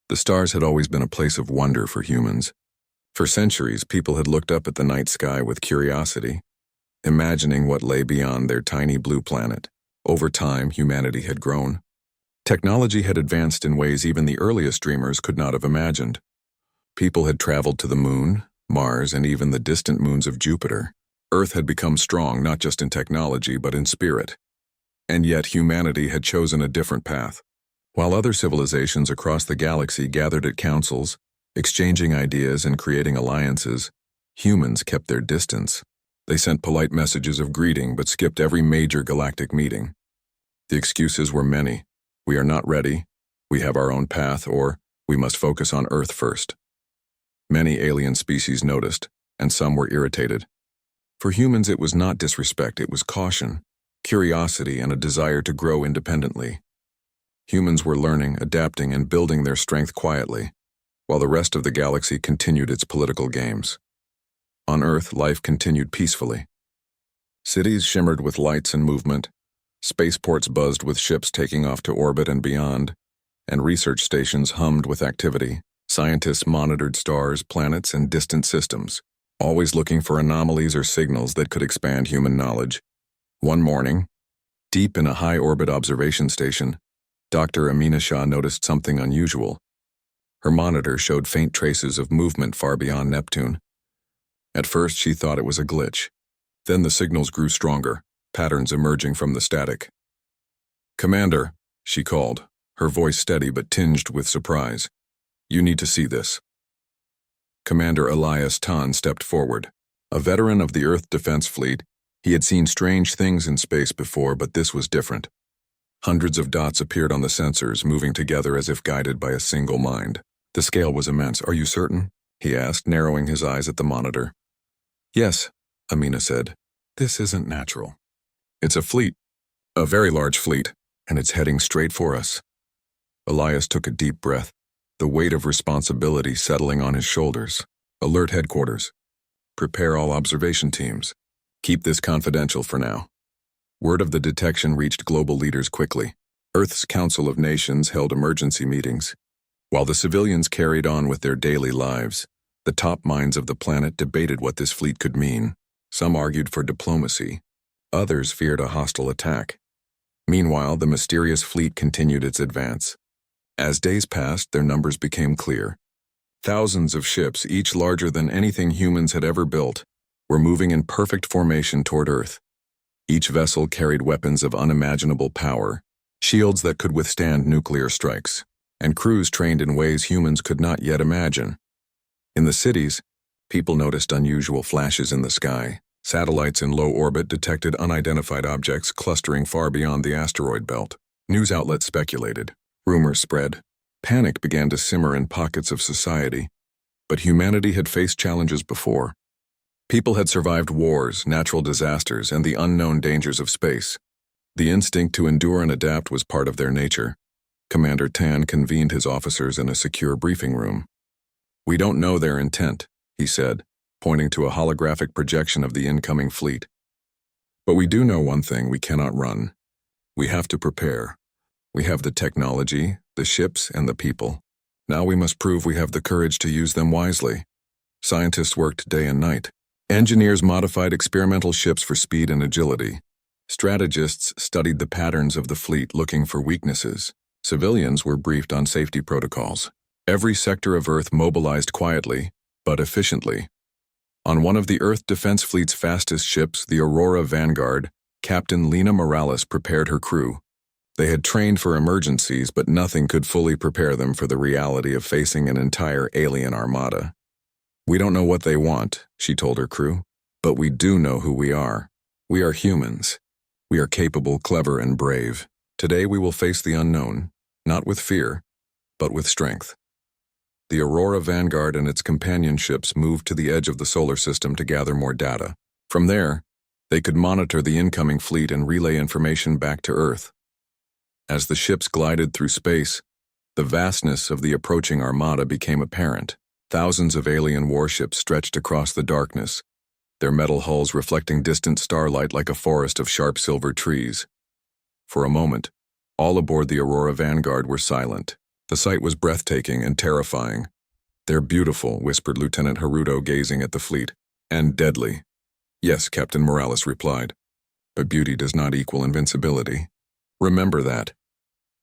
The stars had always been a place of wonder for humans. For centuries, people had looked up at the night sky with curiosity, imagining what lay beyond their tiny blue planet. Over time, humanity had grown. Technology had advanced in ways even the earliest dreamers could not have imagined. People had traveled to the Moon, Mars, and even the distant moons of Jupiter. Earth had become strong not just in technology but in spirit. And yet humanity had chosen a different path. While other civilizations across the galaxy gathered at councils, exchanging ideas and creating alliances, humans kept their distance. They sent polite messages of greeting but skipped every major galactic meeting. The excuses were many. We are not ready, we have our own path, or we must focus on Earth first. Many alien species noticed, and some were irritated. For humans it was not disrespect, it was caution, curiosity, and a desire to grow independently. Humans were learning, adapting, and building their strength quietly, while the rest of the galaxy continued its political games. On Earth, life continued peacefully. Cities shimmered with lights and movement, spaceports buzzed with ships taking off to orbit and beyond, and research stations hummed with activity. Scientists monitored stars, planets, and distant systems, always looking for anomalies or signals that could expand human knowledge. One morning, deep in a high-orbit observation station, Dr. Amina Shah noticed something unusual. Her monitor showed faint traces of movement far beyond Neptune. At first, she thought it was a glitch. Then the signals grew stronger, patterns emerging from the static. "Commander," she called, her voice steady but tinged with surprise. "You need to see this." Commander Elias Tan stepped forward. A veteran of the Earth Defense Fleet, he had seen strange things in space before, but this was different. Hundreds of dots appeared on the sensors, moving together as if guided by a single mind. The scale was immense. "Are you certain?" he asked, narrowing his eyes at the monitor. "Yes," Amina said. "This isn't natural. It's a fleet, a very large fleet, and it's heading straight for us." Elias took a deep breath, the weight of responsibility settling on his shoulders. "Alert headquarters. Prepare all observation teams. Keep this confidential for now." Word of the detection reached global leaders quickly. Earth's Council of Nations held emergency meetings. While the civilians carried on with their daily lives, the top minds of the planet debated what this fleet could mean. Some argued for diplomacy. Others feared a hostile attack. Meanwhile, the mysterious fleet continued its advance. As days passed, their numbers became clear. Thousands of ships, each larger than anything humans had ever built, were moving in perfect formation toward Earth. Each vessel carried weapons of unimaginable power, shields that could withstand nuclear strikes, and crews trained in ways humans could not yet imagine. In the cities, people noticed unusual flashes in the sky. Satellites in low orbit detected unidentified objects clustering far beyond the asteroid belt. News outlets speculated. Rumors spread. Panic began to simmer in pockets of society. But humanity had faced challenges before. People had survived wars, natural disasters, and the unknown dangers of space. The instinct to endure and adapt was part of their nature. Commander Tan convened his officers in a secure briefing room. "We don't know their intent," he said, pointing to a holographic projection of the incoming fleet. "But we do know one thing: we cannot run. We have to prepare. We have the technology, the ships, and the people. Now we must prove we have the courage to use them wisely." Scientists worked day and night. Engineers modified experimental ships for speed and agility. Strategists studied the patterns of the fleet, looking for weaknesses. Civilians were briefed on safety protocols. Every sector of Earth mobilized quietly, but efficiently. On one of the Earth Defense Fleet's fastest ships, the Aurora Vanguard, Captain Lena Morales prepared her crew. They had trained for emergencies, but nothing could fully prepare them for the reality of facing an entire alien armada. "We don't know what they want," she told her crew, "but we do know who we are. We are humans. We are capable, clever, and brave. Today we will face the unknown, not with fear, but with strength." The Aurora Vanguard and its companion ships moved to the edge of the solar system to gather more data. From there, they could monitor the incoming fleet and relay information back to Earth. As the ships glided through space, the vastness of the approaching armada became apparent. Thousands of alien warships stretched across the darkness, their metal hulls reflecting distant starlight like a forest of sharp silver trees. For a moment, all aboard the Aurora Vanguard were silent. The sight was breathtaking and terrifying. "They're beautiful," whispered Lieutenant Haruto, gazing at the fleet. "And deadly." "Yes," Captain Morales replied. "But beauty does not equal invincibility. Remember that."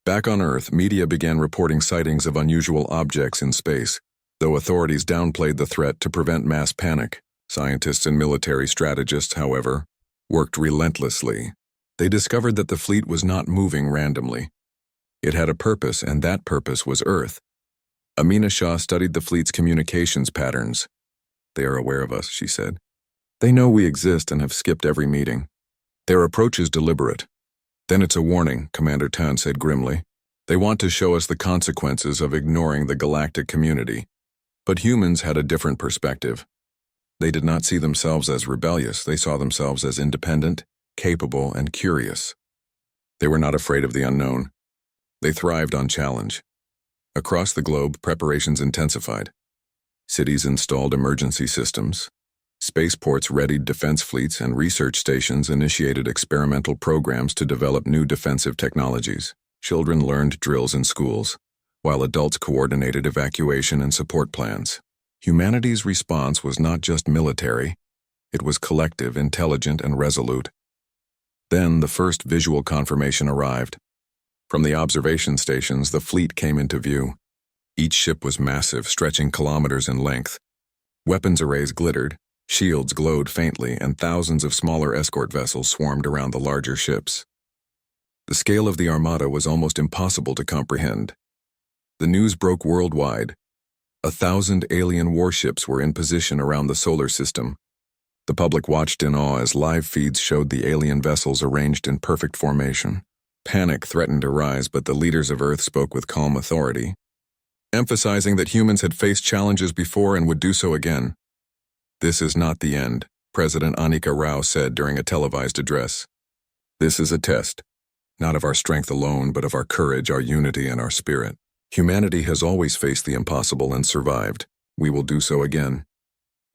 Back on Earth, media began reporting sightings of unusual objects in space, though authorities downplayed the threat to prevent mass panic. Scientists and military strategists, however, worked relentlessly. They discovered that the fleet was not moving randomly. It had a purpose, and that purpose was Earth. Amina Shah studied the fleet's communications patterns. "They are aware of us," she said. "They know we exist and have skipped every meeting. Their approach is deliberate." "Then it's a warning," Commander Tan said grimly. "They want to show us the consequences of ignoring the galactic community." But humans had a different perspective. They did not see themselves as rebellious. They saw themselves as independent, capable, and curious. They were not afraid of the unknown. They thrived on challenge. Across the globe, preparations intensified. Cities installed emergency systems. Spaceports readied defense fleets, and research stations initiated experimental programs to develop new defensive technologies. Children learned drills in schools, while adults coordinated evacuation and support plans. Humanity's response was not just military, it was collective, intelligent, and resolute. Then the first visual confirmation arrived. From the observation stations, the fleet came into view. Each ship was massive, stretching kilometers in length. Weapons arrays glittered, shields glowed faintly, and thousands of smaller escort vessels swarmed around the larger ships. The scale of the armada was almost impossible to comprehend. The news broke worldwide. 1,000 alien warships were in position around the solar system. The public watched in awe as live feeds showed the alien vessels arranged in perfect formation. Panic threatened to rise, but the leaders of Earth spoke with calm authority, emphasizing that humans had faced challenges before and would do so again. "This is not the end," President Anika Rao said during a televised address. "This is a test, not of our strength alone, but of our courage, our unity, and our spirit. Humanity has always faced the impossible and survived. We will do so again."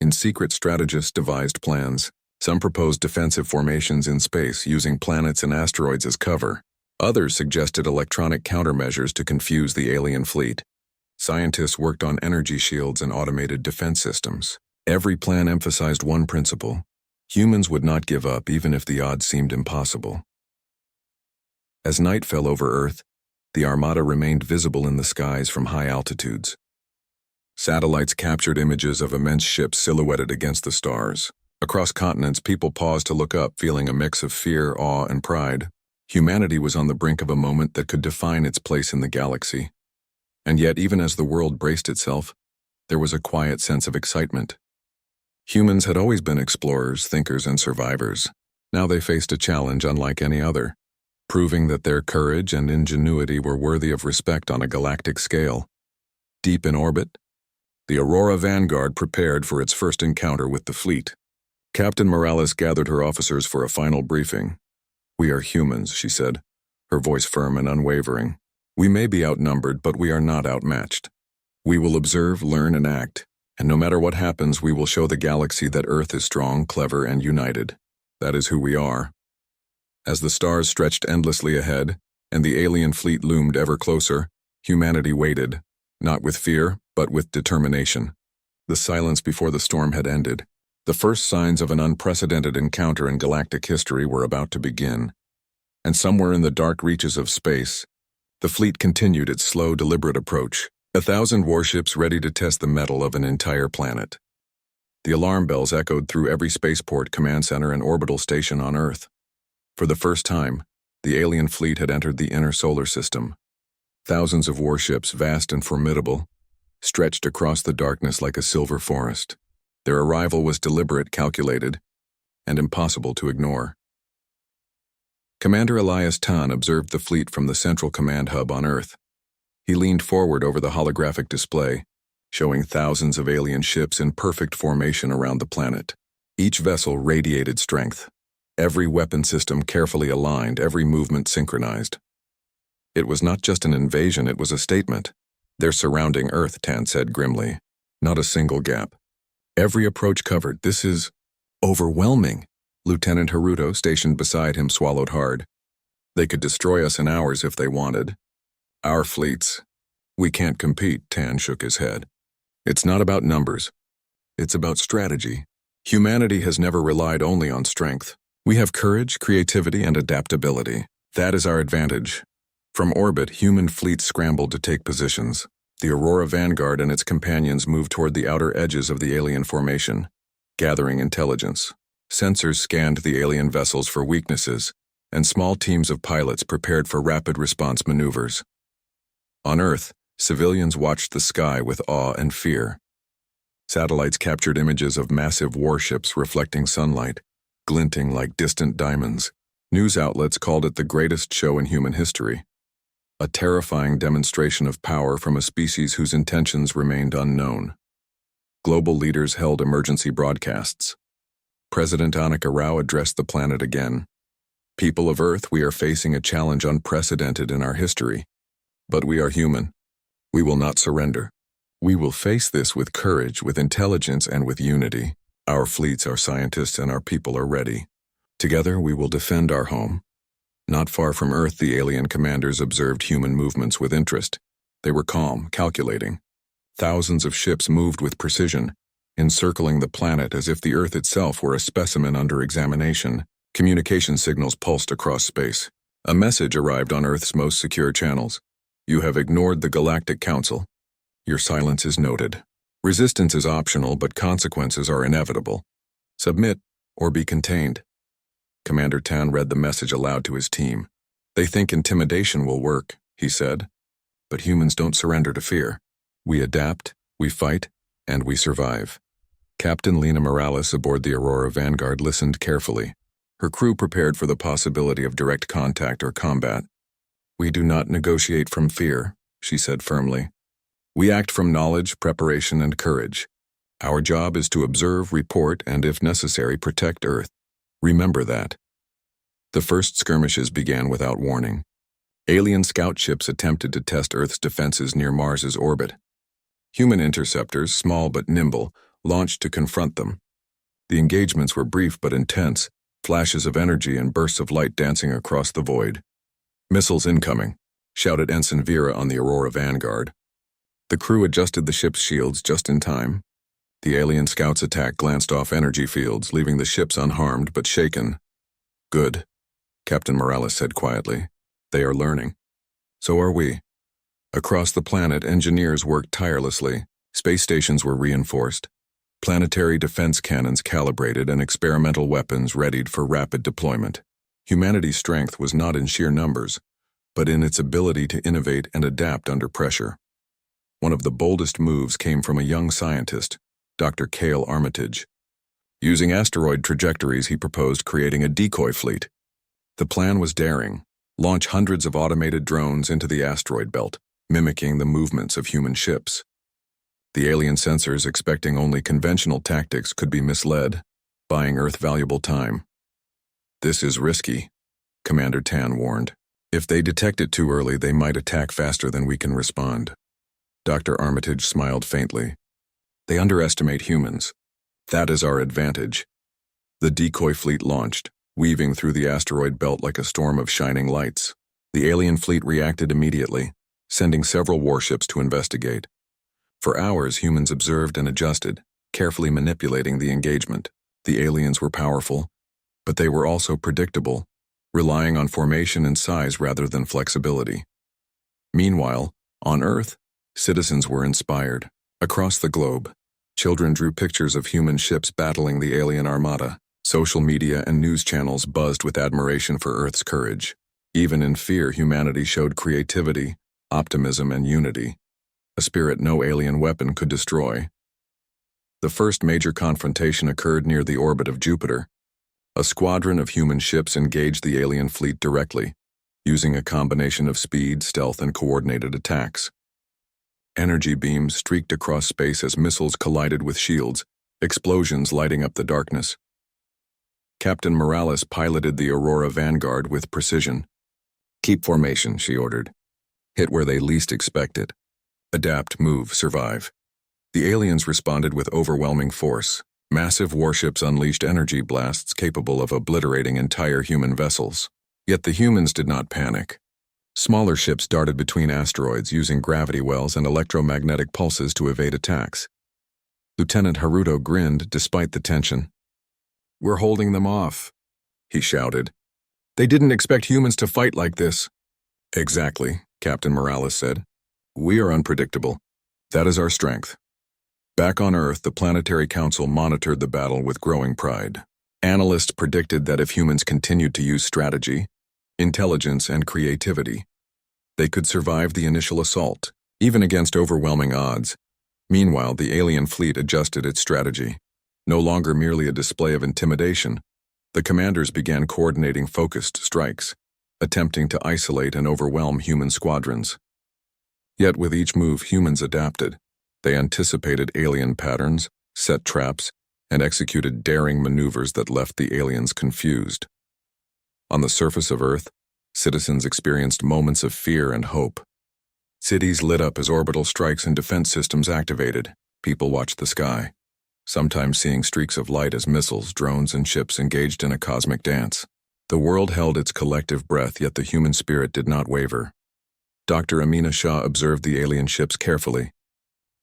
In secret, strategists devised plans. Some proposed defensive formations in space, using planets and asteroids as cover. Others suggested electronic countermeasures to confuse the alien fleet. Scientists worked on energy shields and automated defense systems. Every plan emphasized one principle: humans would not give up even if the odds seemed impossible. As night fell over Earth, the Armada remained visible in the skies from high altitudes. Satellites captured images of immense ships silhouetted against the stars. Across continents, people paused to look up, feeling a mix of fear, awe, and pride. Humanity was on the brink of a moment that could define its place in the galaxy. And yet, even as the world braced itself, there was a quiet sense of excitement. Humans had always been explorers, thinkers, and survivors. Now they faced a challenge unlike any other, proving that their courage and ingenuity were worthy of respect on a galactic scale. Deep in orbit, the Aurora Vanguard prepared for its first encounter with the fleet. Captain Morales gathered her officers for a final briefing. "We are humans," she said, her voice firm and unwavering. "We may be outnumbered, but we are not outmatched. We will observe, learn, and act, and no matter what happens, we will show the galaxy that Earth is strong, clever, and united. That is who we are." As the stars stretched endlessly ahead, and the alien fleet loomed ever closer, humanity waited, not with fear, but with determination. The silence before the storm had ended. The first signs of an unprecedented encounter in galactic history were about to begin. And somewhere in the dark reaches of space, the fleet continued its slow, deliberate approach, 1,000 warships ready to test the mettle of an entire planet. The alarm bells echoed through every spaceport, command center, and orbital station on Earth. For the first time, the alien fleet had entered the inner solar system. Thousands of warships, vast and formidable, stretched across the darkness like a silver forest. Their arrival was deliberate, calculated, and impossible to ignore. Commander Elias Tan observed the fleet from the central command hub on Earth. He leaned forward over the holographic display, showing thousands of alien ships in perfect formation around the planet. Each vessel radiated strength. Every weapon system carefully aligned, every movement synchronized. It was not just an invasion, it was a statement. "They're surrounding Earth," Tan said grimly. "Not a single gap. Every approach covered. This is overwhelming." Lieutenant Haruto, stationed beside him, swallowed hard. "They could destroy us in hours if they wanted. Our fleets. We can't compete, Tan shook his head. It's not about numbers. It's about strategy. Humanity has never relied only on strength. We have courage, creativity, and adaptability. That is our advantage. From orbit, human fleets scrambled to take positions. The Aurora Vanguard and its companions moved toward the outer edges of the alien formation, gathering intelligence. Sensors scanned the alien vessels for weaknesses, and small teams of pilots prepared for rapid response maneuvers. On Earth, civilians watched the sky with awe and fear. Satellites captured images of massive warships reflecting sunlight, glinting like distant diamonds. News outlets called it the greatest show in human history, a terrifying demonstration of power from a species whose intentions remained unknown. Global leaders held emergency broadcasts. President Annika Rao addressed the planet again. People of Earth, we are facing a challenge unprecedented in our history. But we are human. We will not surrender. We will face this with courage, with intelligence, and with unity. Our fleets, our scientists, and our people are ready. Together, we will defend our home. Not far from Earth, the alien commanders observed human movements with interest. They were calm, calculating. Thousands of ships moved with precision, encircling the planet as if the Earth itself were a specimen under examination. Communication signals pulsed across space. A message arrived on Earth's most secure channels. You have ignored the Galactic Council. Your silence is noted. Resistance is optional, but consequences are inevitable. Submit or be contained. Commander Tan read the message aloud to his team. They think intimidation will work, he said. But humans don't surrender to fear. We adapt, we fight, and we survive. Captain Lena Morales aboard the Aurora Vanguard listened carefully. Her crew prepared for the possibility of direct contact or combat. We do not negotiate from fear, she said firmly. We act from knowledge, preparation, and courage. Our job is to observe, report, and if necessary, protect Earth. Remember that. The first skirmishes began without warning. Alien scout ships attempted to test Earth's defenses near Mars's orbit. Human interceptors, small but nimble, launched to confront them. The engagements were brief but intense, flashes of energy and bursts of light dancing across the void. Missiles incoming, shouted Ensign Vera on the Aurora Vanguard. The crew adjusted the ship's shields just in time. The alien scouts' attack glanced off energy fields, leaving the ships unharmed but shaken. Good, Captain Morales said quietly. They are learning. So are we. Across the planet, engineers worked tirelessly. Space stations were reinforced. Planetary defense cannons calibrated and experimental weapons readied for rapid deployment. Humanity's strength was not in sheer numbers, but in its ability to innovate and adapt under pressure. One of the boldest moves came from a young scientist, Dr. Cale Armitage. Using asteroid trajectories, he proposed creating a decoy fleet. The plan was daring: launch hundreds of automated drones into the asteroid belt, mimicking the movements of human ships. The alien sensors, expecting only conventional tactics, could be misled, buying Earth valuable time. This is risky, Commander Tan warned. If they detect it too early, they might attack faster than we can respond. Dr. Armitage smiled faintly. They underestimate humans. That is our advantage. The decoy fleet launched, weaving through the asteroid belt like a storm of shining lights. The alien fleet reacted immediately, sending several warships to investigate. For hours, humans observed and adjusted, carefully manipulating the engagement. The aliens were powerful, but they were also predictable, relying on formation and size rather than flexibility. Meanwhile, on Earth, citizens were inspired. Across the globe, children drew pictures of human ships battling the alien armada. Social media and news channels buzzed with admiration for Earth's courage. Even in fear, humanity showed creativity, optimism, and unity, a spirit no alien weapon could destroy. The first major confrontation occurred near the orbit of Jupiter. A squadron of human ships engaged the alien fleet directly, using a combination of speed, stealth, and coordinated attacks. Energy beams streaked across space as missiles collided with shields, explosions lighting up the darkness. Captain Morales piloted the Aurora Vanguard with precision. Keep formation, she ordered. Hit where they least expect it. Adapt, move, survive. The aliens responded with overwhelming force. Massive warships unleashed energy blasts capable of obliterating entire human vessels. Yet the humans did not panic. Smaller ships darted between asteroids using gravity wells and electromagnetic pulses to evade attacks. Lieutenant Haruto grinned despite the tension. "We're holding them off," he shouted. "They didn't expect humans to fight like this." "Exactly," Captain Morales said. "We are unpredictable. That is our strength." Back on Earth, the Planetary Council monitored the battle with growing pride. Analysts predicted that if humans continued to use strategy, intelligence, and creativity, they could survive the initial assault, even against overwhelming odds. Meanwhile, the alien fleet adjusted its strategy. No longer merely a display of intimidation, the commanders began coordinating focused strikes, attempting to isolate and overwhelm human squadrons. Yet with each move, humans adapted. They anticipated alien patterns, set traps, and executed daring maneuvers that left the aliens confused. On the surface of Earth, citizens experienced moments of fear and hope. Cities lit up as orbital strikes and defense systems activated. People watched the sky, sometimes seeing streaks of light as missiles, drones, and ships engaged in a cosmic dance. The world held its collective breath, yet the human spirit did not waver. Dr. Amina Shah observed the alien ships carefully.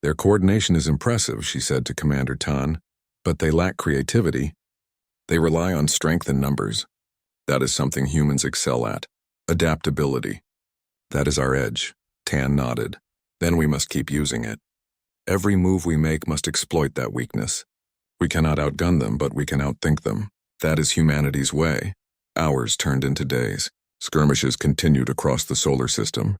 "Their coordination is impressive," she said to Commander Tan, "but they lack creativity. They rely on strength in numbers. That is something humans excel at. Adaptability. That is our edge." Tan nodded. "Then we must keep using it. Every move we make must exploit that weakness. We cannot outgun them, but we can outthink them. That is humanity's way." Hours turned into days. Skirmishes continued across the solar system,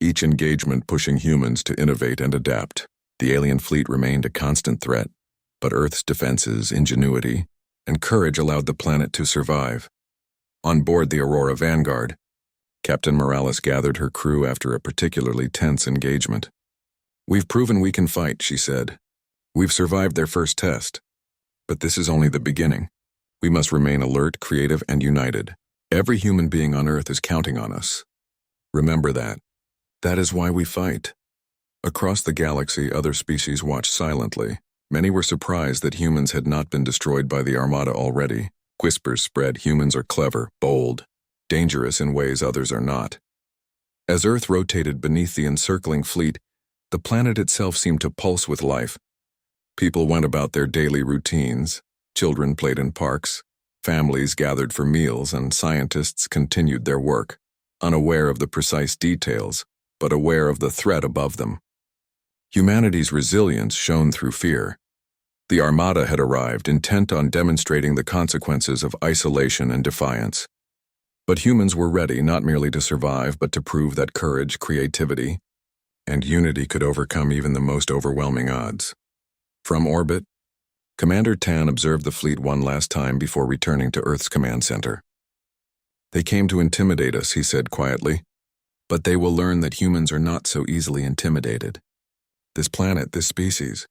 each engagement pushing humans to innovate and adapt. The alien fleet remained a constant threat, but Earth's defenses, ingenuity, and courage allowed the planet to survive. On board the Aurora Vanguard, Captain Morales gathered her crew after a particularly tense engagement. "We've proven we can fight," she said. "We've survived their first test. But this is only the beginning. We must remain alert, creative, and united. Every human being on Earth is counting on us. Remember that. That is why we fight." Across the galaxy, other species watched silently. Many were surprised that humans had not been destroyed by the Armada already. Whispers spread humans are clever, bold, dangerous in ways others are not. As Earth rotated beneath the encircling fleet, the planet itself seemed to pulse with life. People went about their daily routines, children played in parks, families gathered for meals, and scientists continued their work, unaware of the precise details, but aware of the threat above them. Humanity's resilience shone through fear. The Armada had arrived, intent on demonstrating the consequences of isolation and defiance. But humans were ready not merely to survive, but to prove that courage, creativity, and unity could overcome even the most overwhelming odds. From orbit, Commander Tan observed the fleet one last time before returning to Earth's command center. "They came to intimidate us," he said quietly, "but they will learn that humans are not so easily intimidated. This planet, this species,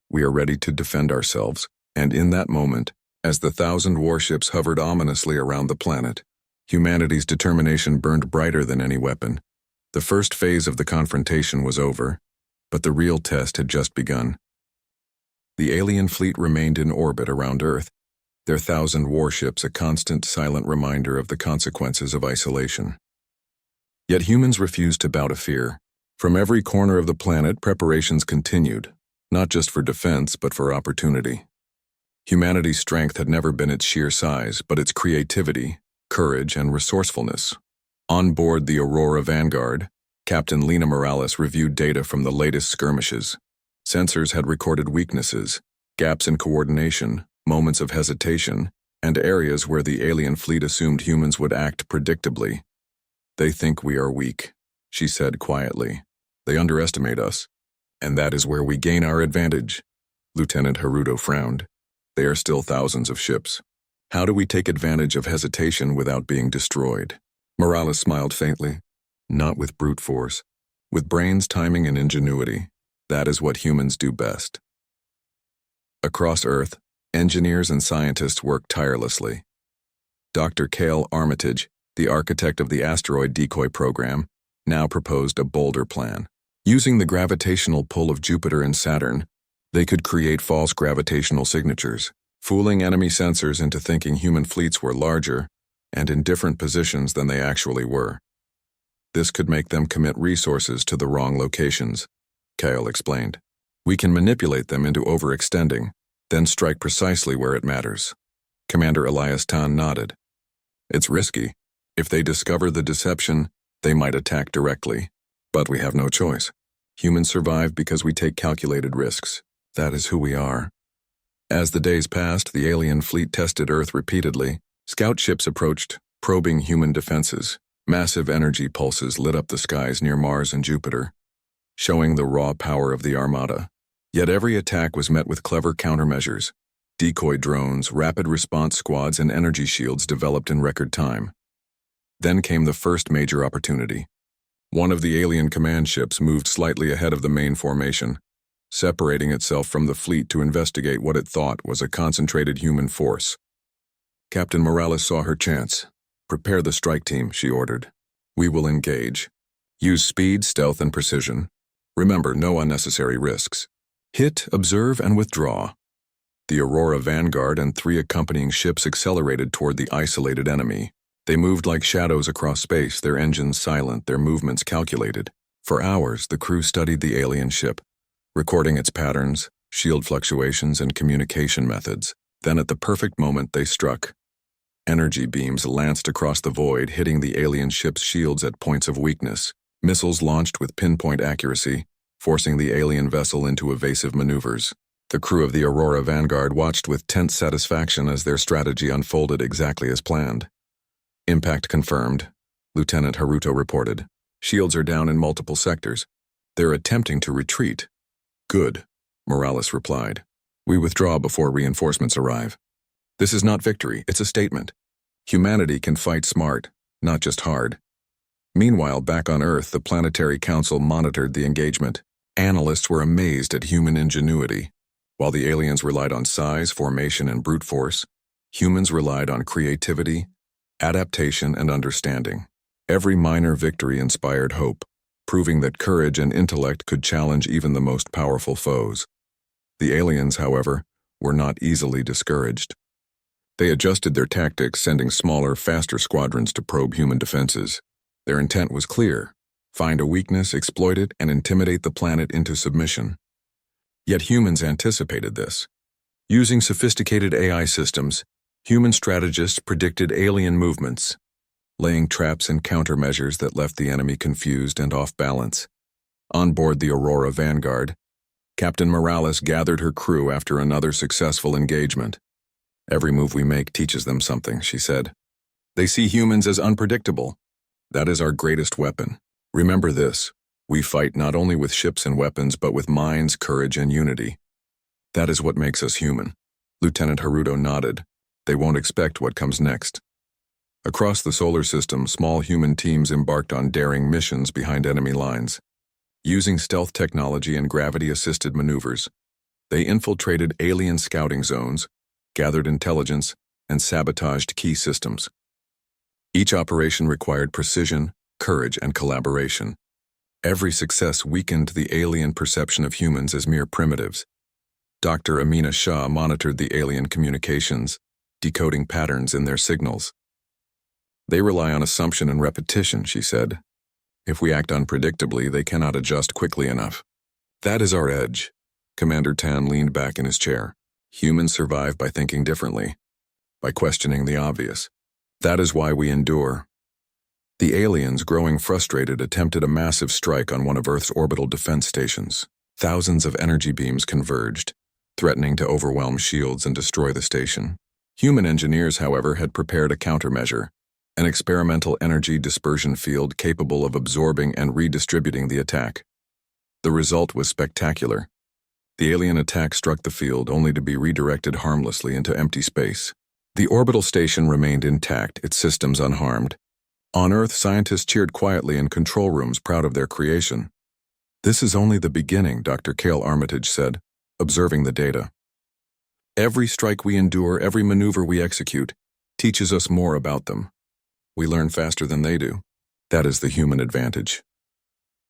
we are ready to defend ourselves." And in that moment, as the 1,000 warships hovered ominously around the planet, humanity's determination burned brighter than any weapon. The first phase of the confrontation was over, but the real test had just begun. The alien fleet remained in orbit around Earth, their 1,000 warships a constant, silent reminder of the consequences of isolation. Yet humans refused to bow to fear. From every corner of the planet, preparations continued, not just for defense, but for opportunity. Humanity's strength had never been its sheer size, but its creativity, courage, and resourcefulness. On board the Aurora Vanguard, Captain Lena Morales reviewed data from the latest skirmishes. Sensors had recorded weaknesses, gaps in coordination, moments of hesitation, and areas where the alien fleet assumed humans would act predictably. "They think we are weak," she said quietly. "They underestimate us, and that is where we gain our advantage." Lieutenant Haruto frowned. "They are still thousands of ships. How do we take advantage of hesitation without being destroyed?" Morales smiled faintly. "Not with brute force. With brains, timing, and ingenuity. That is what humans do best." Across Earth, engineers and scientists worked tirelessly. Dr. Cale Armitage, the architect of the asteroid decoy program, now proposed a bolder plan. Using the gravitational pull of Jupiter and Saturn, they could create false gravitational signatures, fooling enemy sensors into thinking human fleets were larger and in different positions than they actually were. This could make them commit resources to the wrong locations, Kyle explained. We can manipulate them into overextending, then strike precisely where it matters. Commander Elias Tan nodded. It's risky. If they discover the deception, they might attack directly. But we have no choice. Humans survive because we take calculated risks. That is who we are. As the days passed, the alien fleet tested Earth repeatedly. Scout ships approached, probing human defenses. Massive energy pulses lit up the skies near Mars and Jupiter, showing the raw power of the Armada. Yet every attack was met with clever countermeasures. Decoy drones, rapid response squads, and energy shields developed in record time. Then came the first major opportunity. One of the alien command ships moved slightly ahead of the main formation, separating itself from the fleet to investigate what it thought was a concentrated human force. Captain Morales saw her chance. Prepare the strike team, she ordered. We will engage. Use speed, stealth, and precision. Remember, no unnecessary risks. Hit, observe, and withdraw. The Aurora Vanguard and 3 accompanying ships accelerated toward the isolated enemy. They moved like shadows across space, their engines silent, their movements calculated. For hours, the crew studied the alien ship, recording its patterns, shield fluctuations, and communication methods. Then at the perfect moment, they struck. Energy beams lanced across the void, hitting the alien ship's shields at points of weakness. Missiles launched with pinpoint accuracy, forcing the alien vessel into evasive maneuvers. The crew of the Aurora Vanguard watched with tense satisfaction as their strategy unfolded exactly as planned. Impact confirmed, Lieutenant Haruto reported. Shields are down in multiple sectors. They're attempting to retreat. Good, Morales replied. We withdraw before reinforcements arrive. This is not victory, it's a statement. Humanity can fight smart, not just hard. Meanwhile, back on Earth, the Planetary Council monitored the engagement. Analysts were amazed at human ingenuity. While the aliens relied on size, formation, and brute force, humans relied on creativity, adaptation, and understanding. Every minor victory inspired hope, proving that courage and intellect could challenge even the most powerful foes. The aliens, however, were not easily discouraged. They adjusted their tactics, sending smaller, faster squadrons to probe human defenses. Their intent was clear: find a weakness, exploit it, and intimidate the planet into submission. Yet humans anticipated this. Using sophisticated AI systems, human strategists predicted alien movements, laying traps and countermeasures that left the enemy confused and off balance. On board the Aurora Vanguard, Captain Morales gathered her crew after another successful engagement. Every move we make teaches them something, she said. They see humans as unpredictable. That is our greatest weapon. Remember this: we fight not only with ships and weapons, but with minds, courage, and unity. That is what makes us human. Lieutenant Haruto nodded. They won't expect what comes next. Across the solar system, small human teams embarked on daring missions behind enemy lines. Using stealth technology and gravity-assisted maneuvers, they infiltrated alien scouting zones, gathered intelligence, and sabotaged key systems. Each operation required precision, courage, and collaboration. Every success weakened the alien perception of humans as mere primitives. Dr. Amina Shah monitored the alien communications, decoding patterns in their signals. They rely on assumption and repetition, she said. If we act unpredictably, they cannot adjust quickly enough. That is our edge. Commander Tan leaned back in his chair. Humans survive by thinking differently, by questioning the obvious. That is why we endure. The aliens, growing frustrated, attempted a massive strike on one of Earth's orbital defense stations. Thousands of energy beams converged, threatening to overwhelm shields and destroy the station. Human engineers, however, had prepared a countermeasure, an experimental energy dispersion field capable of absorbing and redistributing the attack. The result was spectacular. The alien attack struck the field only to be redirected harmlessly into empty space. The orbital station remained intact, its systems unharmed. On Earth, scientists cheered quietly in control rooms, proud of their creation. This is only the beginning, Dr. Cale Armitage said, observing the data. Every strike we endure, every maneuver we execute, teaches us more about them. We learn faster than they do. That is the human advantage.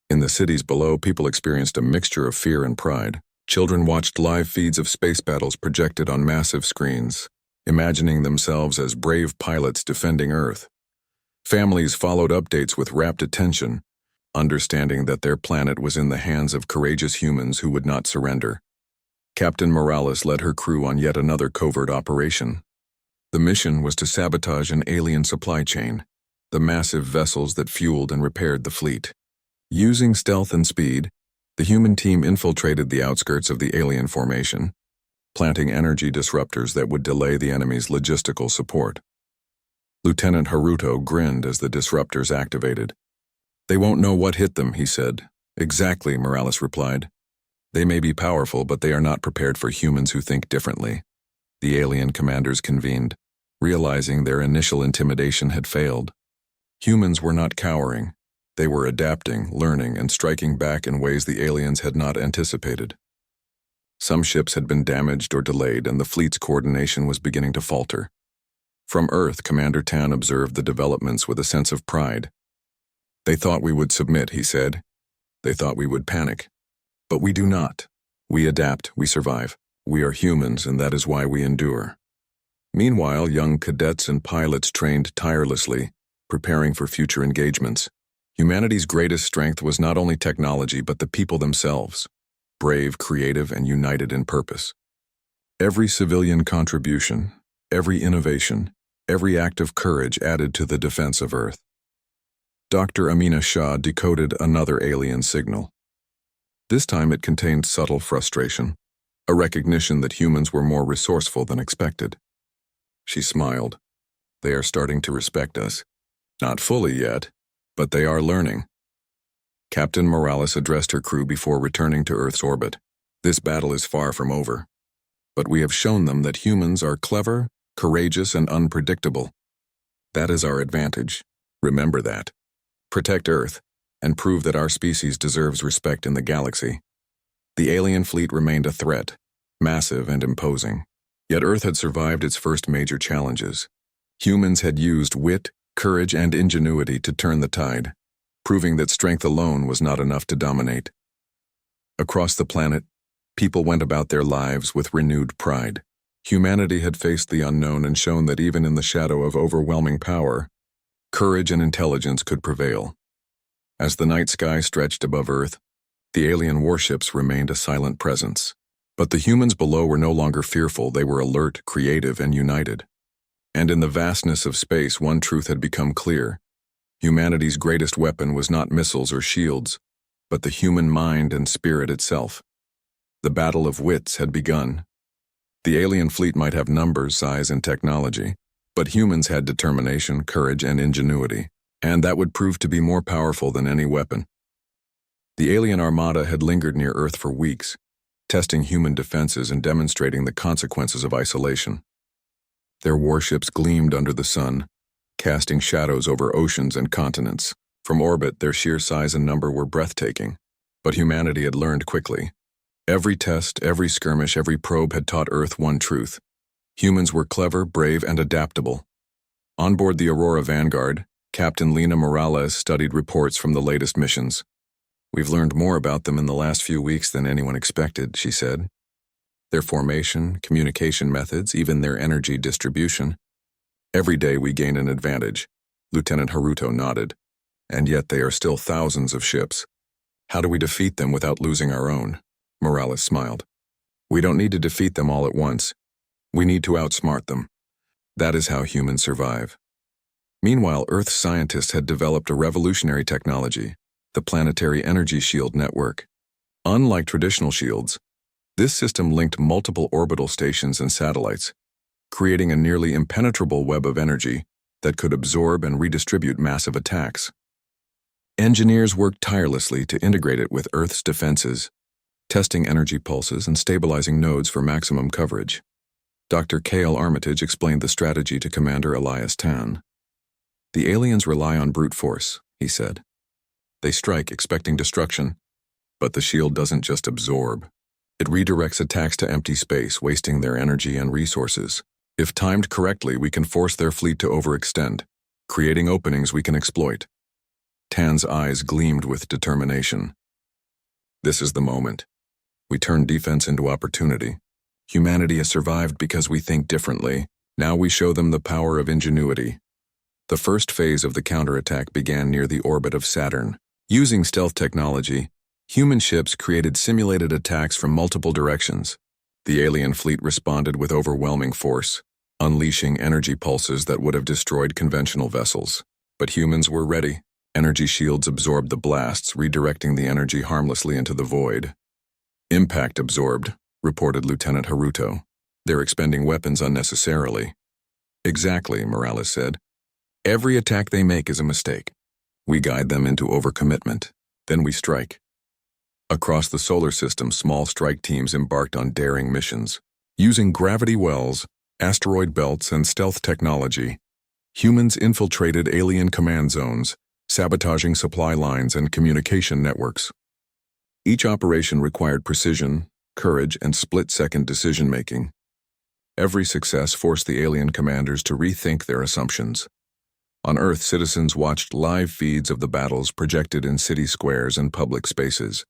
In the cities below, people experienced a mixture of fear and pride. Children watched live feeds of space battles projected on massive screens, imagining themselves as brave pilots defending Earth. Families followed updates with rapt attention, understanding that their planet was in the hands of courageous humans who would not surrender. Captain Morales led her crew on yet another covert operation. The mission was to sabotage an alien supply chain, the massive vessels that fueled and repaired the fleet. Using stealth and speed, the human team infiltrated the outskirts of the alien formation, planting energy disruptors that would delay the enemy's logistical support. Lieutenant Haruto grinned as the disruptors activated. "They won't know what hit them," he said. "Exactly," Morales replied. "They may be powerful, but they are not prepared for humans who think differently." The alien commanders convened, realizing their initial intimidation had failed. Humans were not cowering. They were adapting, learning, and striking back in ways the aliens had not anticipated. Some ships had been damaged or delayed, and the fleet's coordination was beginning to falter. From Earth, Commander Tan observed the developments with a sense of pride. "They thought we would submit," he said. "They thought we would panic. But we do not. We adapt, we survive. We are humans, and that is why we endure." Meanwhile, young cadets and pilots trained tirelessly, preparing for future engagements. Humanity's greatest strength was not only technology, but the people themselves, brave, creative, and united in purpose. Every civilian contribution, every innovation, every act of courage added to the defense of Earth. Dr. Amina Shah decoded another alien signal. This time it contained subtle frustration, a recognition that humans were more resourceful than expected. She smiled. "They are starting to respect us. Not fully yet, but they are learning." Captain Morales addressed her crew before returning to Earth's orbit. "This battle is far from over. But we have shown them that humans are clever, courageous, and unpredictable. That is our advantage. Remember that. Protect Earth, and prove that our species deserves respect in the galaxy." The alien fleet remained a threat, massive and imposing. Yet Earth had survived its first major challenges. Humans had used wit, courage, and ingenuity to turn the tide, proving that strength alone was not enough to dominate. Across the planet, people went about their lives with renewed pride. Humanity had faced the unknown and shown that even in the shadow of overwhelming power, courage and intelligence could prevail. As the night sky stretched above Earth, the alien warships remained a silent presence. But the humans below were no longer fearful. They were alert, creative, and united. And in the vastness of space, one truth had become clear. Humanity's greatest weapon was not missiles or shields, but the human mind and spirit itself. The battle of wits had begun. The alien fleet might have numbers, size, and technology, but humans had determination, courage, and ingenuity, and that would prove to be more powerful than any weapon. The alien armada had lingered near Earth for weeks, testing human defenses and demonstrating the consequences of isolation. Their warships gleamed under the sun, casting shadows over oceans and continents. From orbit, their sheer size and number were breathtaking. But humanity had learned quickly. Every test, every skirmish, every probe had taught Earth one truth. Humans were clever, brave, and adaptable. On board the Aurora Vanguard, Captain Lena Morales studied reports from the latest missions. "We've learned more about them in the last few weeks than anyone expected," she said. "Their formation, communication methods, even their energy distribution. Every day we gain an advantage." Lieutenant Haruto nodded. "And yet they are still thousands of ships. How do we defeat them without losing our own?" Morales smiled. "We don't need to defeat them all at once. We need to outsmart them. That is how humans survive." Meanwhile, Earth's scientists had developed a revolutionary technology, the Planetary Energy Shield Network. Unlike traditional shields, this system linked multiple orbital stations and satellites, creating a nearly impenetrable web of energy that could absorb and redistribute massive attacks. Engineers worked tirelessly to integrate it with Earth's defenses, testing energy pulses and stabilizing nodes for maximum coverage. Dr. K.L. Armitage explained the strategy to Commander Elias Tan. "The aliens rely on brute force," he said. "They strike expecting destruction, but the shield doesn't just absorb. It redirects attacks to empty space, wasting their energy and resources. If timed correctly, we can force their fleet to overextend, creating openings we can exploit." Tan's eyes gleamed with determination. "This is the moment. We turn defense into opportunity. Humanity has survived because we think differently. Now we show them the power of ingenuity. The first phase of the counterattack began near the orbit of Saturn. Using stealth technology, human ships created simulated attacks from multiple directions. The alien fleet responded with overwhelming force, unleashing energy pulses that would have destroyed conventional vessels. But humans were ready. Energy shields absorbed the blasts, redirecting the energy harmlessly into the void. "Impact absorbed," reported Lieutenant Haruto. "They're expending weapons unnecessarily." "Exactly," Morales said. "Every attack they make is a mistake. We guide them into overcommitment. Then we strike." Across the solar system, small strike teams embarked on daring missions. Using gravity wells, asteroid belts, and stealth technology, humans infiltrated alien command zones, sabotaging supply lines and communication networks. Each operation required precision, courage, and split-second decision-making. Every success forced the alien commanders to rethink their assumptions. On Earth, citizens watched live feeds of the battles projected in city squares and public spaces.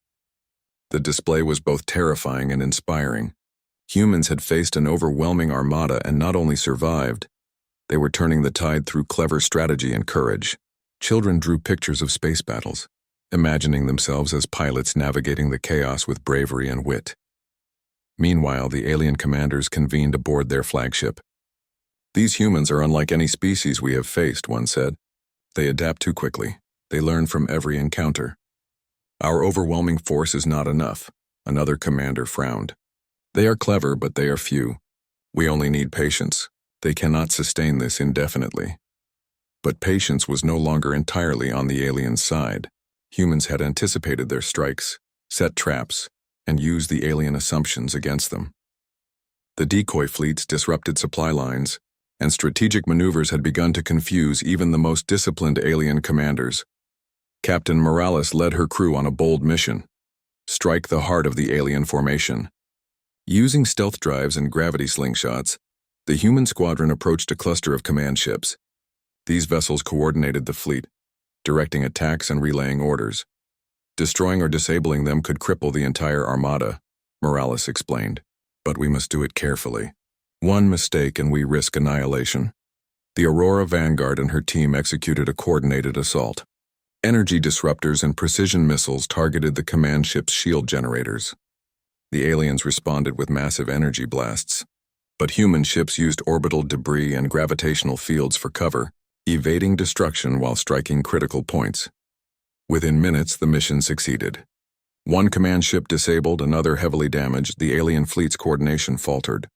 The display was both terrifying and inspiring. Humans had faced an overwhelming armada and not only survived, they were turning the tide through clever strategy and courage. Children drew pictures of space battles, imagining themselves as pilots navigating the chaos with bravery and wit. Meanwhile, the alien commanders convened aboard their flagship. "These humans are unlike any species we have faced," one said. "They adapt too quickly. They learn from every encounter." "Our overwhelming force is not enough," another commander frowned. "They are clever, but they are few. We only need patience. They cannot sustain this indefinitely." But patience was no longer entirely on the aliens' side. Humans had anticipated their strikes, set traps, and used the alien assumptions against them. The decoy fleets disrupted supply lines, and strategic maneuvers had begun to confuse even the most disciplined alien commanders. Captain Morales led her crew on a bold mission: strike the heart of the alien formation. Using stealth drives and gravity slingshots, the human squadron approached a cluster of command ships. These vessels coordinated the fleet, directing attacks and relaying orders. Destroying or disabling them could cripple the entire armada, Morales explained. But we must do it carefully. One mistake and we risk annihilation. The Aurora Vanguard and her team executed a coordinated assault. Energy disruptors and precision missiles targeted the command ship's shield generators. The aliens responded with massive energy blasts. But human ships used orbital debris and gravitational fields for cover, evading destruction while striking critical points. Within minutes, the mission succeeded. One command ship disabled, another heavily damaged, the alien fleet's coordination faltered.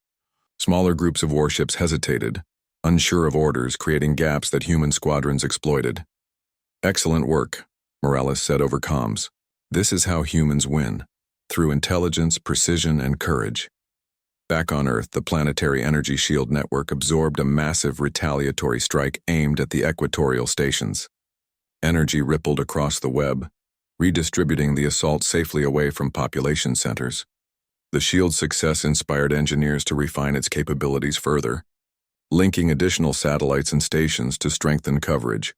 Smaller groups of warships hesitated, unsure of orders, creating gaps that human squadrons exploited. "Excellent work," Morales said over comms. "This is how humans win, through intelligence, precision, and courage." Back on Earth, the planetary energy shield network absorbed a massive retaliatory strike aimed at the equatorial stations. Energy rippled across the web, redistributing the assault safely away from population centers. The shield's success inspired engineers to refine its capabilities further, linking additional satellites and stations to strengthen coverage.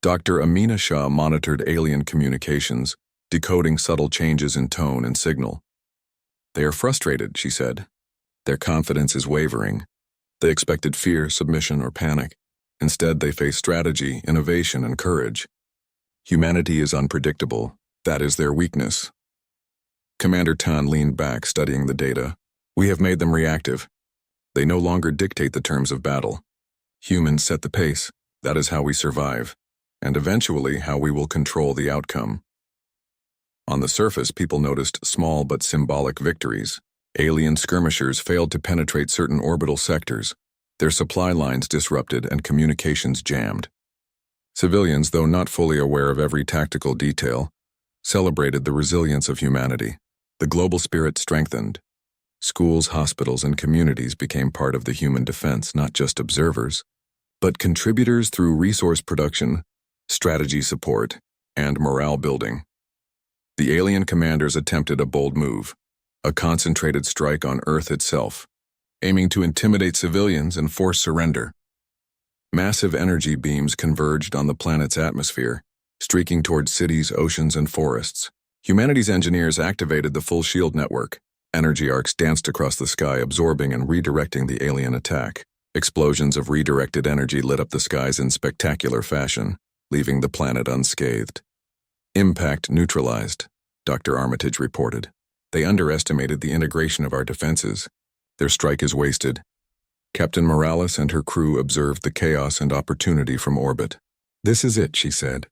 Dr. Amina Shah monitored alien communications, decoding subtle changes in tone and signal. "They are frustrated," she said. "Their confidence is wavering. They expected fear, submission, or panic. Instead, they face strategy, innovation, and courage. Humanity is unpredictable. That is their weakness." Commander Tan leaned back, studying the data. "We have made them reactive. They no longer dictate the terms of battle. Humans set the pace. That is how we survive, and eventually how we will control the outcome." On the surface, people noticed small but symbolic victories. Alien skirmishers failed to penetrate certain orbital sectors, their supply lines disrupted and communications jammed. Civilians, though not fully aware of every tactical detail, celebrated the resilience of humanity. The global spirit strengthened. Schools, hospitals, and communities became part of the human defense, not just observers, but contributors through resource production, strategy support, and morale building. The alien commanders attempted a bold move, a concentrated strike on Earth itself, aiming to intimidate civilians and force surrender. Massive energy beams converged on the planet's atmosphere, streaking towards cities, oceans, and forests. Humanity's engineers activated the full shield network. Energy arcs danced across the sky, absorbing and redirecting the alien attack. Explosions of redirected energy lit up the skies in spectacular fashion, leaving the planet unscathed. Impact neutralized, Dr. Armitage reported. They underestimated the integration of our defenses. Their strike is wasted. Captain Morales and her crew observed the chaos and opportunity from orbit. This is it, she said.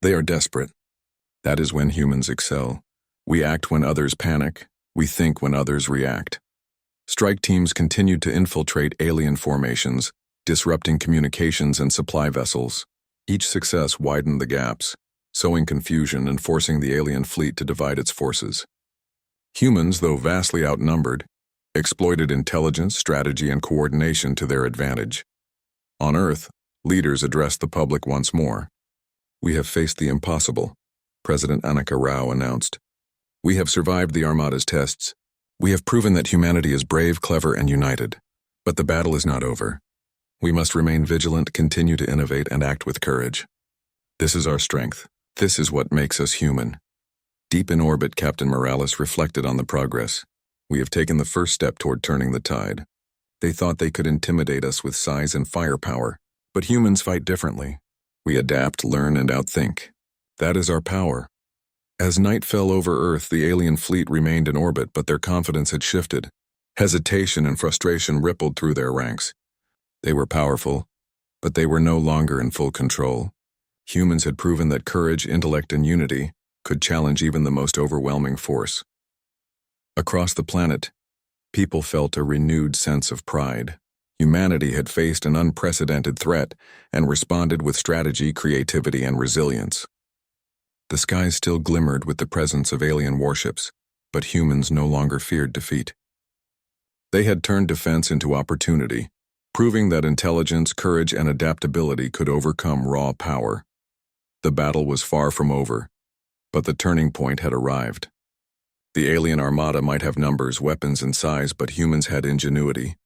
They are desperate. That is when humans excel. We act when others panic. We think when others react. Strike teams continued to infiltrate alien formations, disrupting communications and supply vessels. Each success widened the gaps, sowing confusion and forcing the alien fleet to divide its forces. Humans, though vastly outnumbered, exploited intelligence, strategy, and coordination to their advantage. On Earth, leaders addressed the public once more. We have faced the impossible, President Annika Rao announced. We have survived the Armada's tests. We have proven that humanity is brave, clever, and united. But the battle is not over. We must remain vigilant, continue to innovate, and act with courage. This is our strength. This is what makes us human. Deep in orbit, Captain Morales reflected on the progress. We have taken the first step toward turning the tide. They thought they could intimidate us with size and firepower, but humans fight differently. We adapt, learn, and outthink. That is our power. As night fell over Earth, the alien fleet remained in orbit, but their confidence had shifted. Hesitation and frustration rippled through their ranks. They were powerful, but they were no longer in full control. Humans had proven that courage, intellect, and unity could challenge even the most overwhelming force. Across the planet, people felt a renewed sense of pride. Humanity had faced an unprecedented threat and responded with strategy, creativity, and resilience. The skies still glimmered with the presence of alien warships, but humans no longer feared defeat. They had turned defense into opportunity, proving that intelligence, courage, and adaptability could overcome raw power. The battle was far from over, but the turning point had arrived. The alien armada might have numbers, weapons, and size, but humans had ingenuity,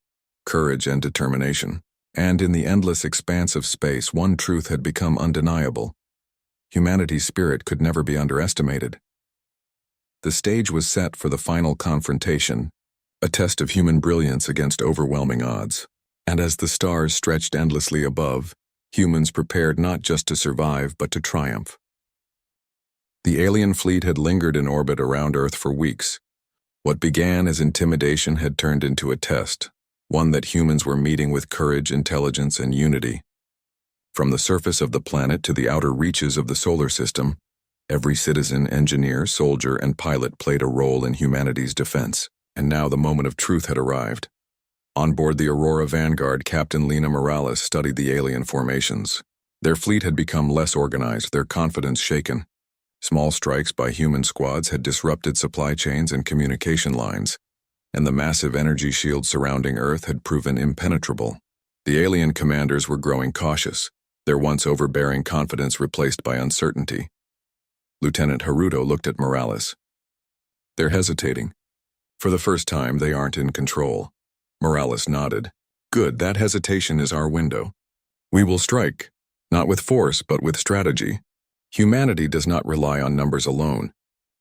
courage, and determination. And in the endless expanse of space, one truth had become undeniable. Humanity's spirit could never be underestimated. The stage was set for the final confrontation, a test of human brilliance against overwhelming odds. And as the stars stretched endlessly above, humans prepared not just to survive but to triumph. The alien fleet had lingered in orbit around Earth for weeks. What began as intimidation had turned into a test, one that humans were meeting with courage, intelligence, and unity. From the surface of the planet to the outer reaches of the solar system, every citizen, engineer, soldier, and pilot played a role in humanity's defense. And now the moment of truth had arrived. On board the Aurora Vanguard, Captain Lena Morales studied the alien formations. Their fleet had become less organized, their confidence shaken. Small strikes by human squads had disrupted supply chains and communication lines, and the massive energy shields surrounding Earth had proven impenetrable. The alien commanders were growing cautious, their once overbearing confidence replaced by uncertainty. Lieutenant Haruto looked at Morales. They're hesitating. For the first time, they aren't in control. Morales nodded. Good, that hesitation is our window. We will strike, not with force, but with strategy. Humanity does not rely on numbers alone.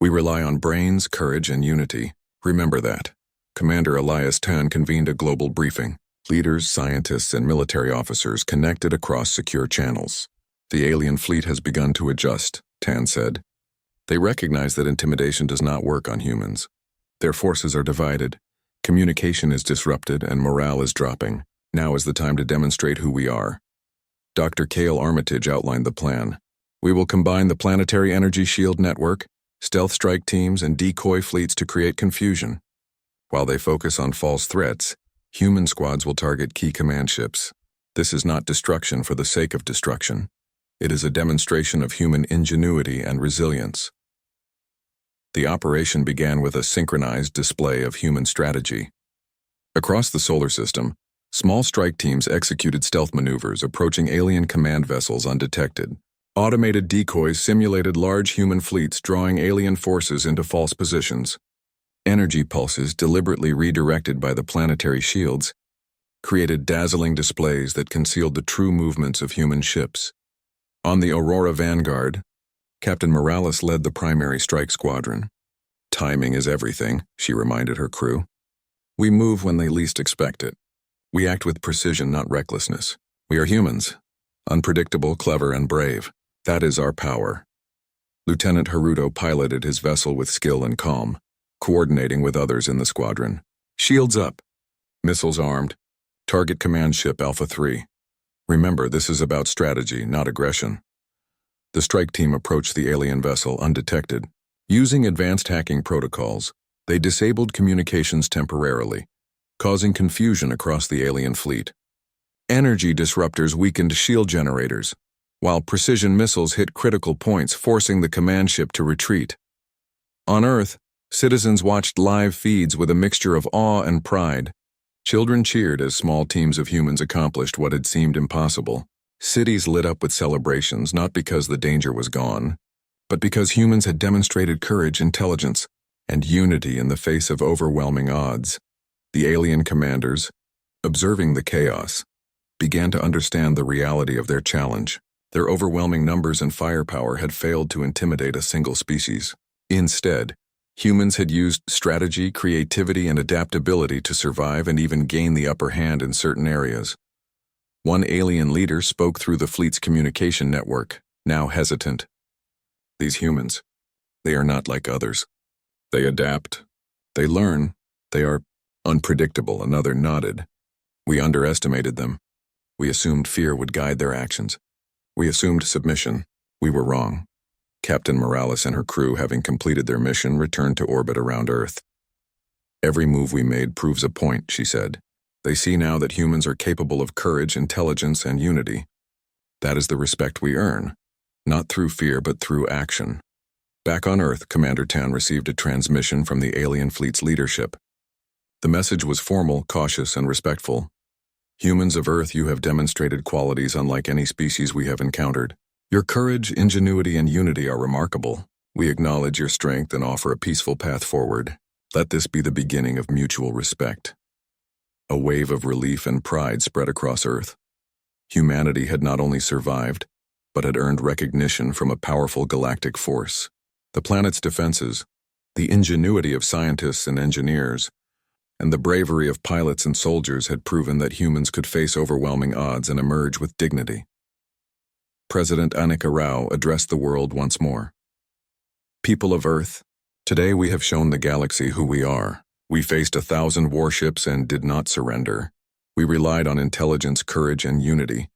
We rely on brains, courage, and unity. Remember that. Commander Elias Tan convened a global briefing. Leaders, scientists, and military officers connected across secure channels. The alien fleet has begun to adjust, Tan said. They recognize that intimidation does not work on humans. Their forces are divided, communication is disrupted, and morale is dropping. Now is the time to demonstrate who we are. Dr. Cale Armitage outlined the plan. We will combine the planetary energy shield network, stealth strike teams, and decoy fleets to create confusion. While they focus on false threats, human squads will target key command ships. This is not destruction for the sake of destruction. It is a demonstration of human ingenuity and resilience. The operation began with a synchronized display of human strategy. Across the solar system, small strike teams executed stealth maneuvers, approaching alien command vessels undetected. Automated decoys simulated large human fleets, drawing alien forces into false positions. Energy pulses, deliberately redirected by the planetary shields, created dazzling displays that concealed the true movements of human ships. On the Aurora Vanguard, Captain Morales led the primary strike squadron. Timing is everything, she reminded her crew. We move when they least expect it. We act with precision, not recklessness. We are humans, unpredictable, clever, and brave. That is our power. Lieutenant Haruto piloted his vessel with skill and calm, coordinating with others in the squadron. Shields up. Missiles armed. Target command ship Alpha 3. Remember, this is about strategy, not aggression. The strike team approached the alien vessel undetected. Using advanced hacking protocols, they disabled communications temporarily, causing confusion across the alien fleet. Energy disruptors weakened shield generators, while precision missiles hit critical points, forcing the command ship to retreat. On Earth, citizens watched live feeds with a mixture of awe and pride. Children cheered as small teams of humans accomplished what had seemed impossible. Cities lit up with celebrations, not because the danger was gone, but because humans had demonstrated courage, intelligence, and unity in the face of overwhelming odds. The alien commanders, observing the chaos, began to understand the reality of their challenge. Their overwhelming numbers and firepower had failed to intimidate a single species. Instead, humans had used strategy, creativity, and adaptability to survive and even gain the upper hand in certain areas. One alien leader spoke through the fleet's communication network, now hesitant. These humans, they are not like others. They adapt. They learn. They are unpredictable. Another nodded. We underestimated them. We assumed fear would guide their actions. We assumed submission. We were wrong. Captain Morales and her crew, having completed their mission, returned to orbit around Earth. Every move we made proves a point, she said. They see now that humans are capable of courage, intelligence, and unity. That is the respect we earn, not through fear but through action. Back on Earth, Commander Tan received a transmission from the alien fleet's leadership. The message was formal, cautious, and respectful. Humans of Earth, you have demonstrated qualities unlike any species we have encountered. Your courage, ingenuity, and unity are remarkable. We acknowledge your strength and offer a peaceful path forward. Let this be the beginning of mutual respect. A wave of relief and pride spread across Earth. Humanity had not only survived, but had earned recognition from a powerful galactic force. The planet's defenses, the ingenuity of scientists and engineers, and the bravery of pilots and soldiers had proven that humans could face overwhelming odds and emerge with dignity. President Anika Rao addressed the world once more. People of Earth, today we have shown the galaxy who we are. We faced 1,000 warships and did not surrender. We relied on intelligence, courage, and unity,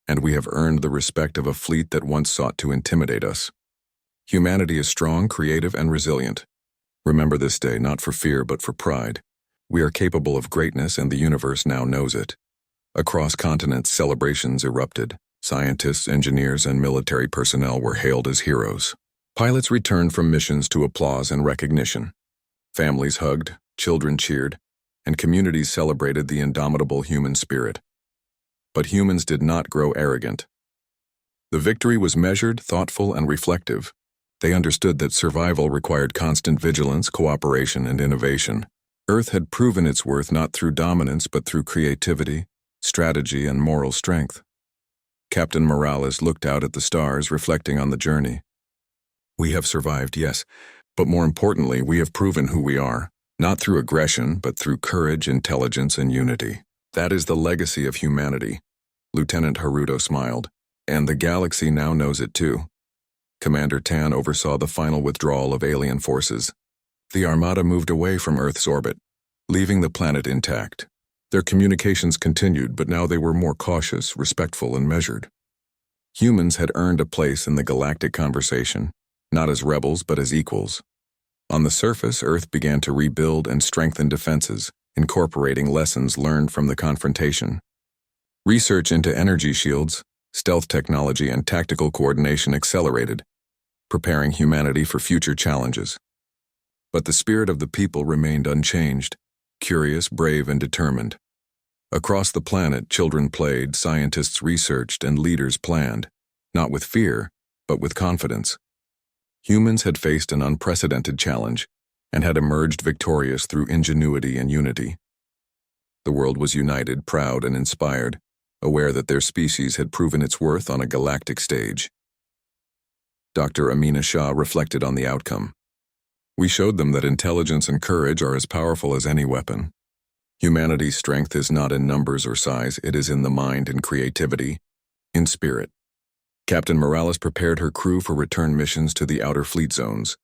and we have earned the respect of a fleet that once sought to intimidate us. Humanity is strong, creative, and resilient. Remember this day, not for fear but for pride. We are capable of greatness, and the universe now knows it. Across continents, celebrations erupted. Scientists, engineers, and military personnel were hailed as heroes. Pilots returned from missions to applause and recognition. Families hugged, children cheered, and communities celebrated the indomitable human spirit. But humans did not grow arrogant. The victory was measured, thoughtful, and reflective. They understood that survival required constant vigilance, cooperation, and innovation. Earth had proven its worth not through dominance but through creativity, strategy, and moral strength. Captain Morales looked out at the stars, reflecting on the journey. We have survived, yes, but more importantly, we have proven who we are, not through aggression, but through courage, intelligence, and unity. That is the legacy of humanity. Lieutenant Haruto smiled, and the galaxy now knows it too. Commander Tan oversaw the final withdrawal of alien forces. The Armada moved away from Earth's orbit, leaving the planet intact. Their communications continued, but now they were more cautious, respectful, and measured. Humans had earned a place in the galactic conversation, not as rebels but as equals. On the surface, Earth began to rebuild and strengthen defenses, incorporating lessons learned from the confrontation. Research into energy shields, stealth technology, and tactical coordination accelerated, preparing humanity for future challenges. But the spirit of the people remained unchanged, curious, brave, and determined. Across the planet, children played, scientists researched, and leaders planned, not with fear, but with confidence. Humans had faced an unprecedented challenge and had emerged victorious through ingenuity and unity. The world was united, proud, and inspired, aware that their species had proven its worth on a galactic stage. Dr. Amina Shah reflected on the outcome. We showed them that intelligence and courage are as powerful as any weapon. Humanity's strength is not in numbers or size, it is in the mind and creativity, in spirit. Captain Morales prepared her crew for return missions to the outer fleet zones,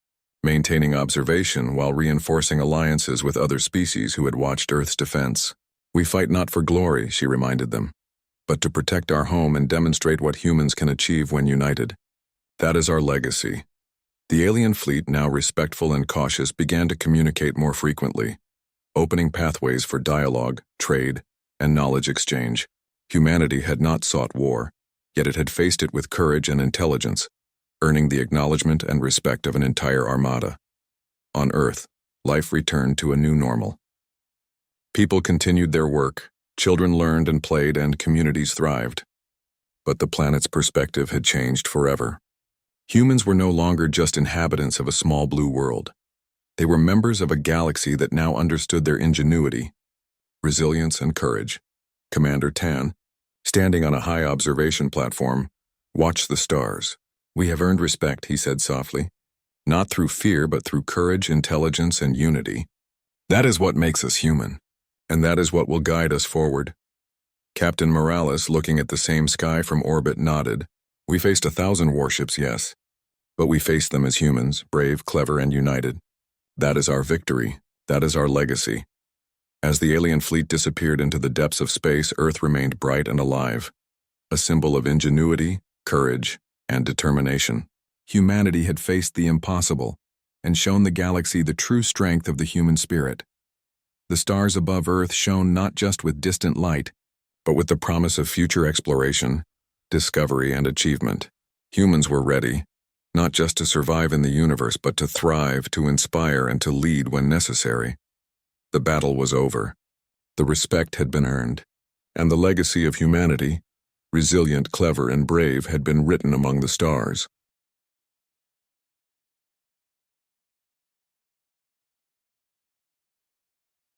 maintaining observation while reinforcing alliances with other species who had watched Earth's defense. "We fight not for glory," she reminded them, "but to protect our home and demonstrate what humans can achieve when united. That is our legacy." The alien fleet, now respectful and cautious, began to communicate more frequently, opening pathways for dialogue, trade, and knowledge exchange. Humanity had not sought war, yet it had faced it with courage and intelligence, earning the acknowledgement and respect of an entire armada. On Earth, life returned to a new normal. People continued their work, children learned and played, and communities thrived. But the planet's perspective had changed forever. Humans were no longer just inhabitants of a small blue world. They were members of a galaxy that now understood their ingenuity, resilience, and courage. Commander Tan, standing on a high observation platform, watched the stars. "We have earned respect," he said softly, "not through fear but through courage, intelligence, and unity. That is what makes us human, and that is what will guide us forward." Captain Morales, looking at the same sky from orbit, nodded. "We faced 1,000 warships, yes, but we faced them as humans, brave, clever, and united. That is our victory. That is our legacy." As the alien fleet disappeared into the depths of space, Earth remained bright and alive, a symbol of ingenuity, courage, and determination. Humanity had faced the impossible and shown the galaxy the true strength of the human spirit. The stars above Earth shone not just with distant light, but with the promise of future exploration, discovery, and achievement. Humans were ready, not just to survive in the universe, but to thrive, to inspire, and to lead when necessary. The battle was over. The respect had been earned, and the legacy of humanity, resilient, clever, and brave, had been written among the stars.